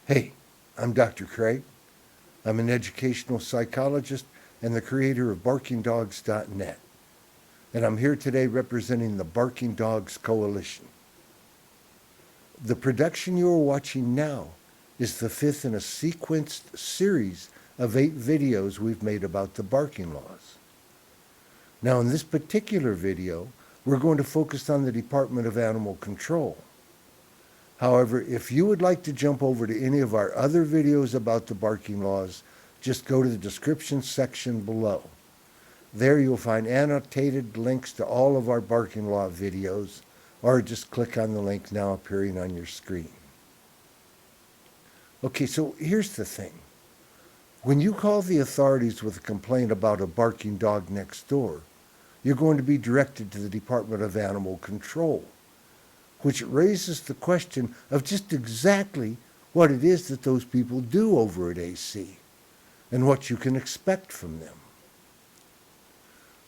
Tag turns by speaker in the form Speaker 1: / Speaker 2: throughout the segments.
Speaker 1: Hey, I'm Dr. Craig. I'm an educational psychologist and the creator of BarkingDogs.net. And I'm here today representing the Barking Dogs Coalition. The production you are watching now is the fifth in a sequenced series of 8 videos we've made about the barking laws. Now, in this particular video, we're going to focus on the Department of Animal Control. However, if you would like to jump over to any of our other videos about the barking laws, just go to the description section below. There you'll find annotated links to all of our barking law videos, or just click on the link now appearing on your screen. Okay, so here's the thing. When you call the authorities with a complaint about a barking dog next door, you're going to be directed to the Department of Animal Control, which raises the question of just exactly what it is that those people do over at AC and what you can expect from them.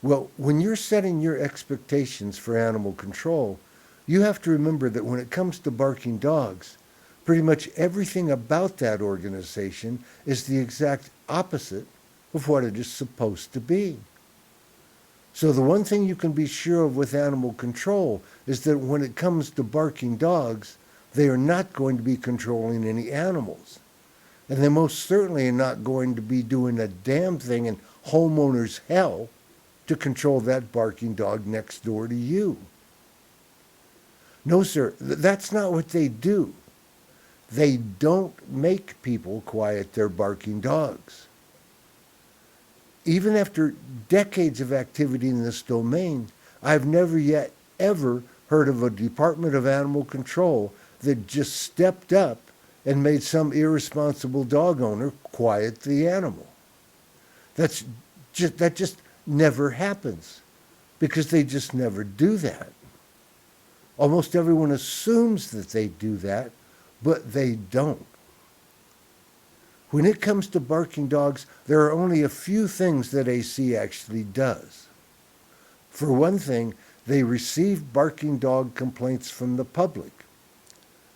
Speaker 1: Well, when you're setting your expectations for animal control, you have to remember that when it comes to barking dogs, pretty much everything about that organization is the exact opposite of what it is supposed to be. So the one thing you can be sure of with animal control is that when it comes to barking dogs, they are not going to be controlling any animals. And they most certainly are not going to be doing a damn thing in homeowners' hell to control that barking dog next door to you. No, sir, that's not what they do. They don't make people quiet their barking dogs. Even after decades of activity in this domain, I've never yet ever heard of a Department of Animal Control that just stepped up and made some irresponsible dog owner quiet the animal. That just never happens because they just never do that. Almost everyone assumes that they do that, but they don't. When it comes to barking dogs, there are only a few things that AC actually does. For one thing, they receive barking dog complaints from the public,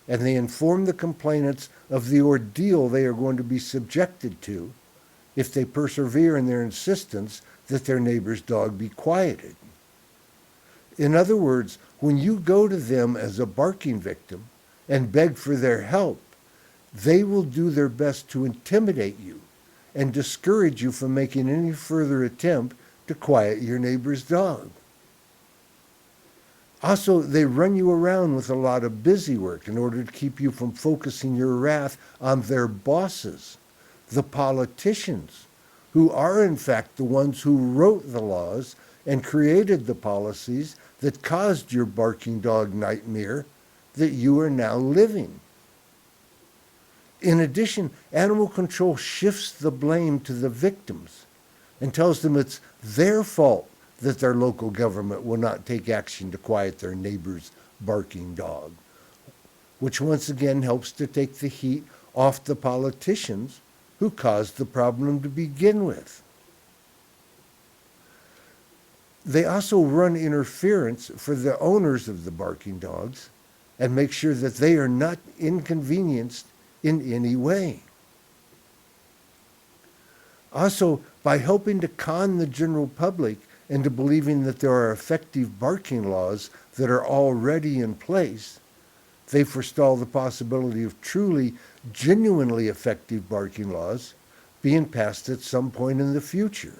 Speaker 1: and they inform the complainants of the ordeal they are going to be subjected to if they persevere in their insistence that their neighbor's dog be quieted. In other words, when you go to them as a barking victim and beg for their help, they will do their best to intimidate you and discourage you from making any further attempt to quiet your neighbor's dog. Also, they run you around with a lot of busy work in order to keep you from focusing your wrath on their bosses, the politicians, who are in fact the ones who wrote the laws and created the policies that caused your barking dog nightmare that you are now living. In addition, animal control shifts the blame to the victims and tells them it's their fault that their local government will not take action to quiet their neighbor's barking dog, which once again helps to take the heat off the politicians who caused the problem to begin with. They also run interference for the owners of the barking dogs and make sure that they are not inconvenienced in any way. Also, by helping to con the general public into believing that there are effective barking laws that are already in place, they forestall the possibility of truly, genuinely effective barking laws being passed at some point in the future.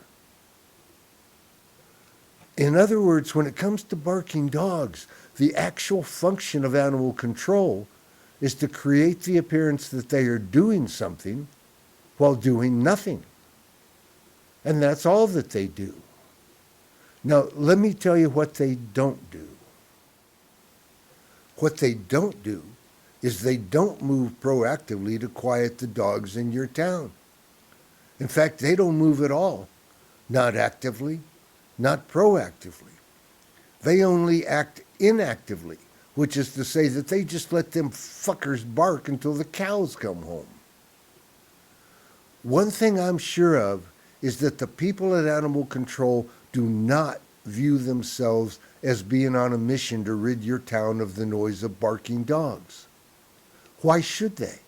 Speaker 1: In other words, when it comes to barking dogs, the actual function of animal control is to create the appearance that they are doing something while doing nothing. And that's all that they do. Now, let me tell you what they don't do. What they don't do is they don't move proactively to quiet the dogs in your town. In fact, they don't move at all, not actively, not proactively. They only act inactively, which is to say that they just let them fuckers bark until the cows come home. One thing I'm sure of is that the people at Animal Control do not view themselves as being on a mission to rid your town of the noise of barking dogs. Why should they?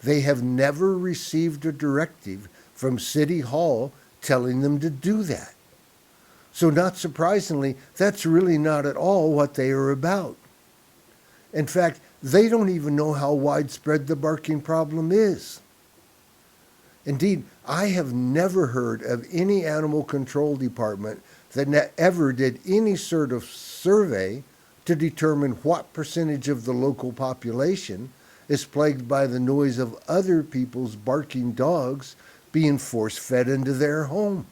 Speaker 1: They have never received a directive from City Hall telling them to do that. So not surprisingly, that's really not at all what they are about. In fact, they don't even know how widespread the barking problem is. Indeed, I have never heard of any animal control department that ever did any sort of survey to determine what percentage of the local population is plagued by the noise of other people's barking dogs being force-fed into their home.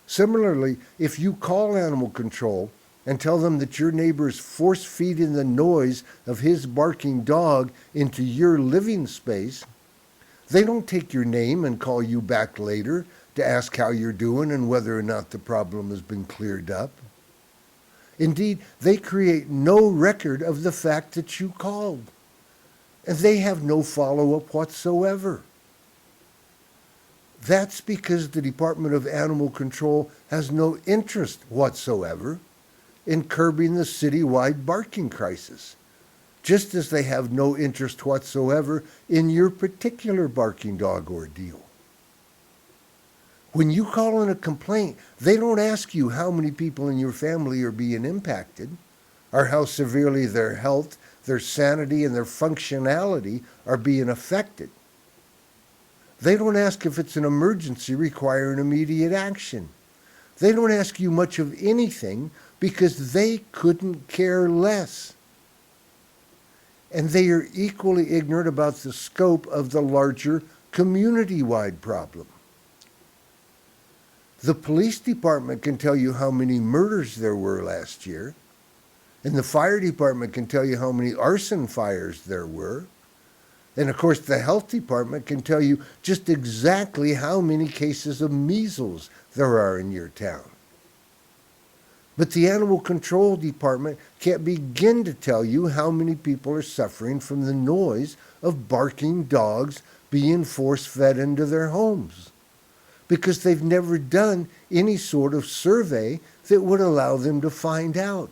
Speaker 1: Similarly, if you call animal control and tell them that your neighbor is force-feeding the noise of his barking dog into your living space, they don't take your name and call you back later to ask how you're doing and whether or not the problem has been cleared up. Indeed, they create no record of the fact that you called, and they have no follow-up whatsoever. That's because the Department of Animal Control has no interest whatsoever in curbing the citywide barking crisis, just as they have no interest whatsoever in your particular barking dog ordeal. When you call in a complaint, they don't ask you how many people in your family are being impacted, or how severely their health, their sanity, and their functionality are being affected. They don't ask if it's an emergency requiring immediate action. They don't ask you much of anything because they couldn't care less. And they are equally ignorant about the scope of the larger community-wide problem. The police department can tell you how many murders there were last year, and the fire department can tell you how many arson fires there were, and of course the health department can tell you just exactly how many cases of measles there are in your town. But the animal control department can't begin to tell you how many people are suffering from the noise of barking dogs being force-fed into their homes, because they've never done any sort of survey that would allow them to find out.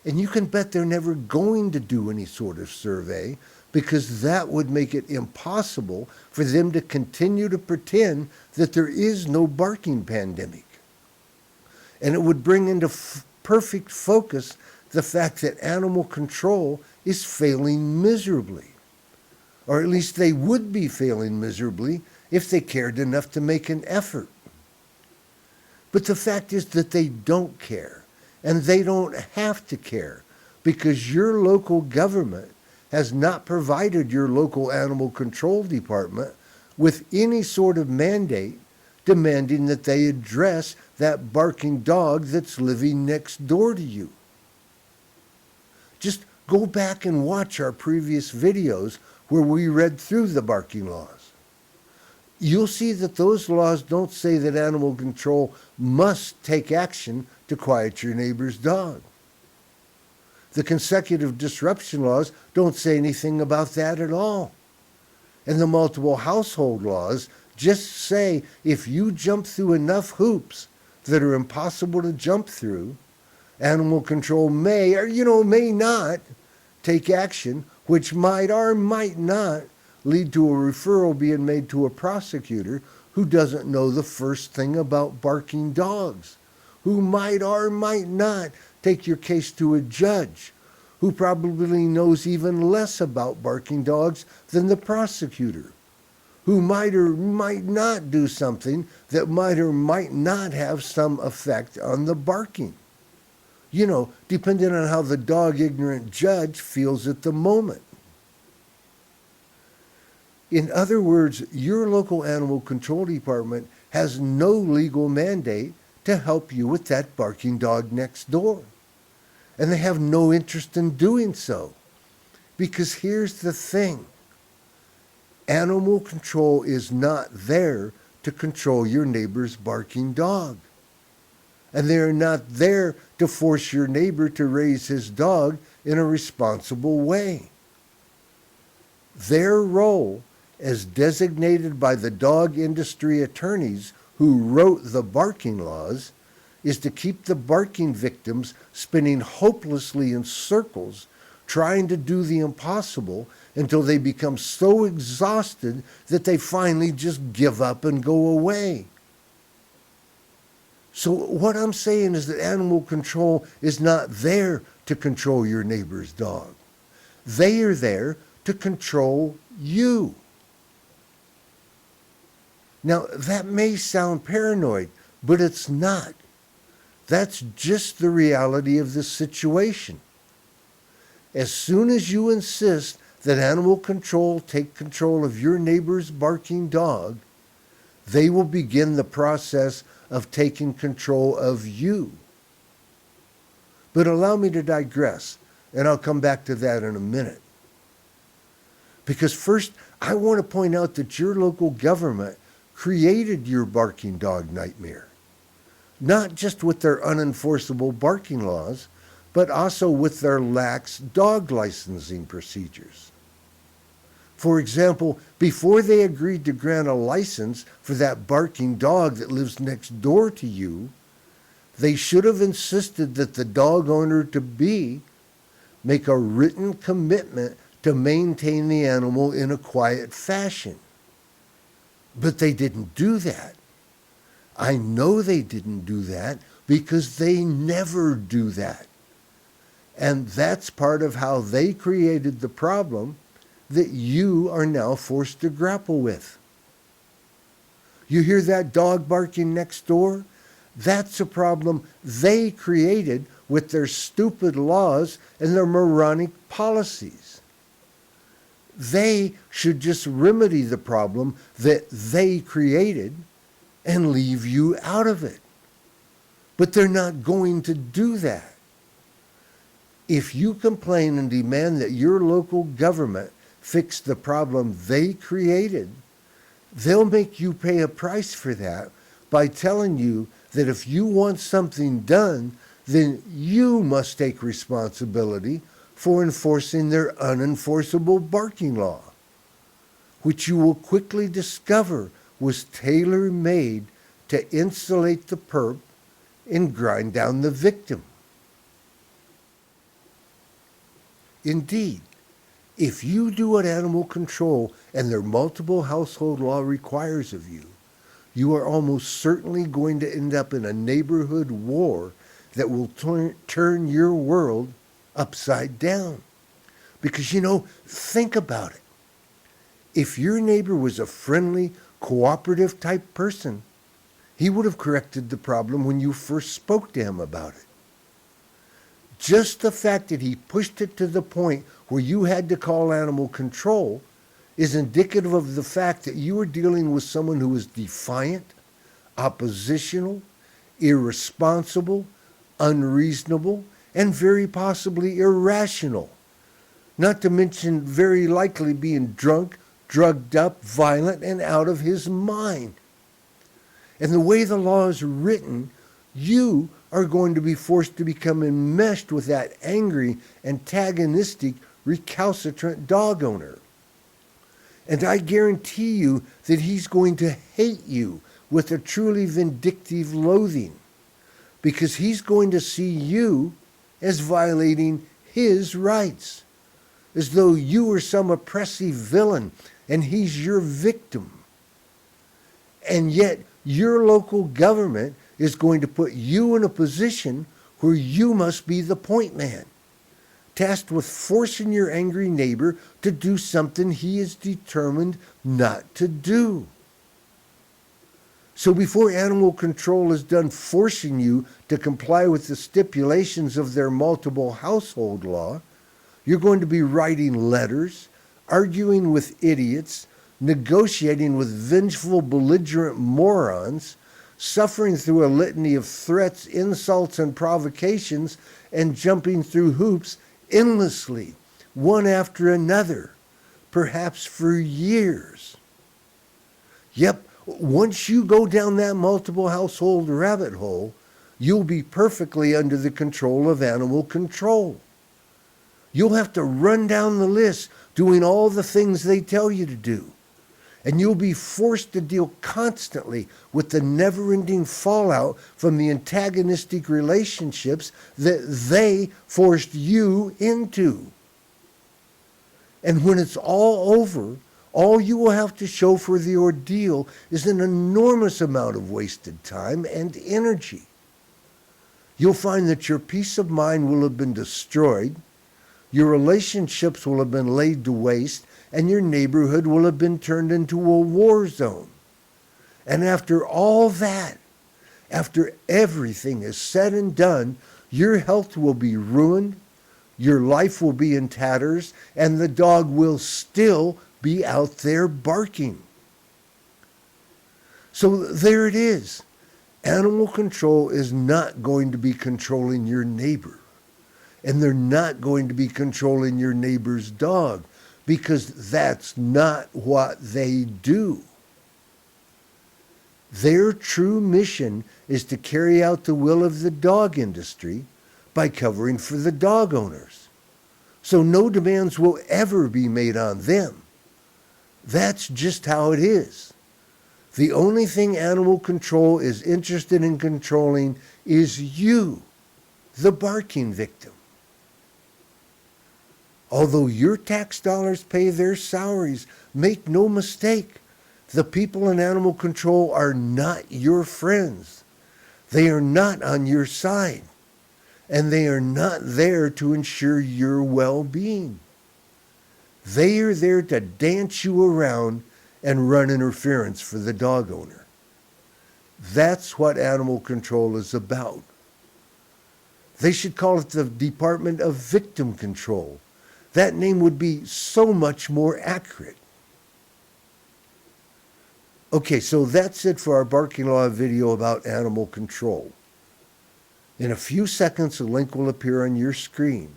Speaker 1: And you can bet they're never going to do any sort of survey, because that would make it impossible for them to continue to pretend that there is no barking pandemic. And it would bring into perfect focus the fact that animal control is failing miserably. Or at least they would be failing miserably if they cared enough to make an effort. But the fact is that they don't care, and they don't have to care, because your local government has not provided your local animal control department with any sort of mandate demanding that they address that barking dog that's living next door to you. Just go back and watch our previous videos where we read through the barking laws. You'll see that those laws don't say that animal control must take action to quiet your neighbor's dog. The consecutive disruption laws don't say anything about that at all. And the multiple household laws just say if you jump through enough hoops that are impossible to jump through, animal control may or may not take action, which might or might not lead to a referral being made to a prosecutor who doesn't know the first thing about barking dogs, who might or might not take your case to a judge, who probably knows even less about barking dogs than the prosecutor, who might or might not do something that might or might not have some effect on the barking. Depending on how the dog-ignorant judge feels at the moment. In other words, your local animal control department has no legal mandate to help you with that barking dog next door. And they have no interest in doing so. Because here's the thing. Animal control is not there to control your neighbor's barking dog. And they're not there to force your neighbor to raise his dog in a responsible way. Their role, as designated by the dog industry attorneys who wrote the barking laws, is to keep the barking victims spinning hopelessly in circles, trying to do the impossible until they become so exhausted that they finally just give up and go away. So what I'm saying is that animal control is not there to control your neighbor's dog. They are there to control you. Now, that may sound paranoid, but it's not. That's just the reality of the situation. As soon as you insist that animal control take control of your neighbor's barking dog, they will begin the process of taking control of you. But allow me to digress, and I'll come back to that in a minute. Because first, I want to point out that your local government created your barking dog nightmare, not just with their unenforceable barking laws, but also with their lax dog licensing procedures. For example, before they agreed to grant a license for that barking dog that lives next door to you, they should have insisted that the dog owner-to-be make a written commitment to maintain the animal in a quiet fashion. But they didn't do that. I know they didn't do that because they never do that. And that's part of how they created the problem that you are now forced to grapple with. You hear that dog barking next door? That's a problem they created with their stupid laws and their moronic policies. They should just remedy the problem that they created and leave you out of it. But they're not going to do that. If you complain and demand that your local government fix the problem they created, they'll make you pay a price for that by telling you that if you want something done, then you must take responsibility for enforcing their unenforceable barking law, which you will quickly discover was tailor-made to insulate the perp and grind down the victim. Indeed, if you do what animal control and their multiple household law requires of you, you are almost certainly going to end up in a neighborhood war that will turn your world upside down. Because, think about it. If your neighbor was a friendly, cooperative type person, he would have corrected the problem when you first spoke to him about it. Just the fact that he pushed it to the point where you had to call animal control is indicative of the fact that you were dealing with someone who was defiant, oppositional, irresponsible, unreasonable, and very possibly irrational. Not to mention very likely being drunk, drugged up, violent, and out of his mind. And the way the law is written, you are going to be forced to become enmeshed with that angry, antagonistic, recalcitrant dog owner. And I guarantee you that he's going to hate you with a truly vindictive loathing, because he's going to see you as violating his rights, as though you were some oppressive villain and he's your victim. And yet your local government is going to put you in a position where you must be the point man, tasked with forcing your angry neighbor to do something he is determined not to do. So before animal control is done forcing you to comply with the stipulations of their multiple household law, you're going to be writing letters, arguing with idiots, negotiating with vengeful, belligerent morons, suffering through a litany of threats, insults, and provocations, and jumping through hoops endlessly, one after another, perhaps for years. Yep, once you go down that multiple household rabbit hole, you'll be perfectly under the control of animal control. You'll have to run down the list doing all the things they tell you to do. And you'll be forced to deal constantly with the never-ending fallout from the antagonistic relationships that they forced you into. And when it's all over, all you will have to show for the ordeal is an enormous amount of wasted time and energy. You'll find that your peace of mind will have been destroyed, your relationships will have been laid to waste, and your neighborhood will have been turned into a war zone. And after all that, after everything is said and done, your health will be ruined, your life will be in tatters, and the dog will still be out there barking. So there it is. Animal control is not going to be controlling your neighbor. And they're not going to be controlling your neighbor's dog, because that's not what they do. Their true mission is to carry out the will of the dog industry by covering for the dog owners. So no demands will ever be made on them. That's just how it is. The only thing animal control is interested in controlling is you, the barking victim. Although your tax dollars pay their salaries, make no mistake, the people in animal control are not your friends. They are not on your side. And they are not there to ensure your well-being. They are there to dance you around and run interference for the dog owner. That's what animal control is about. They should call it the Department of Victim Control. That name would be so much more accurate. Okay, so that's it for our Barking Law video about animal control. In a few seconds, a link will appear on your screen.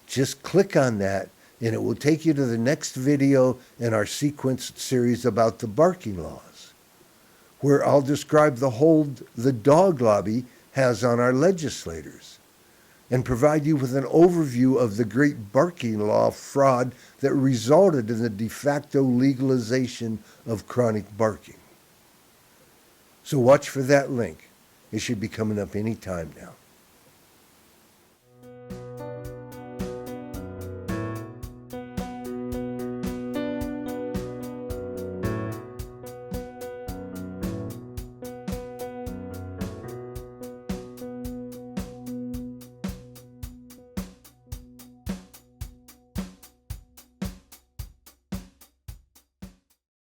Speaker 1: Just click on that, and it will take you to the next video in our sequenced series about the barking laws, where I'll describe the hold the dog lobby has on our legislators, and provide you with an overview of the great barking law fraud that resulted in the de facto legalization of chronic barking. So watch for that link. It should be coming up any time now.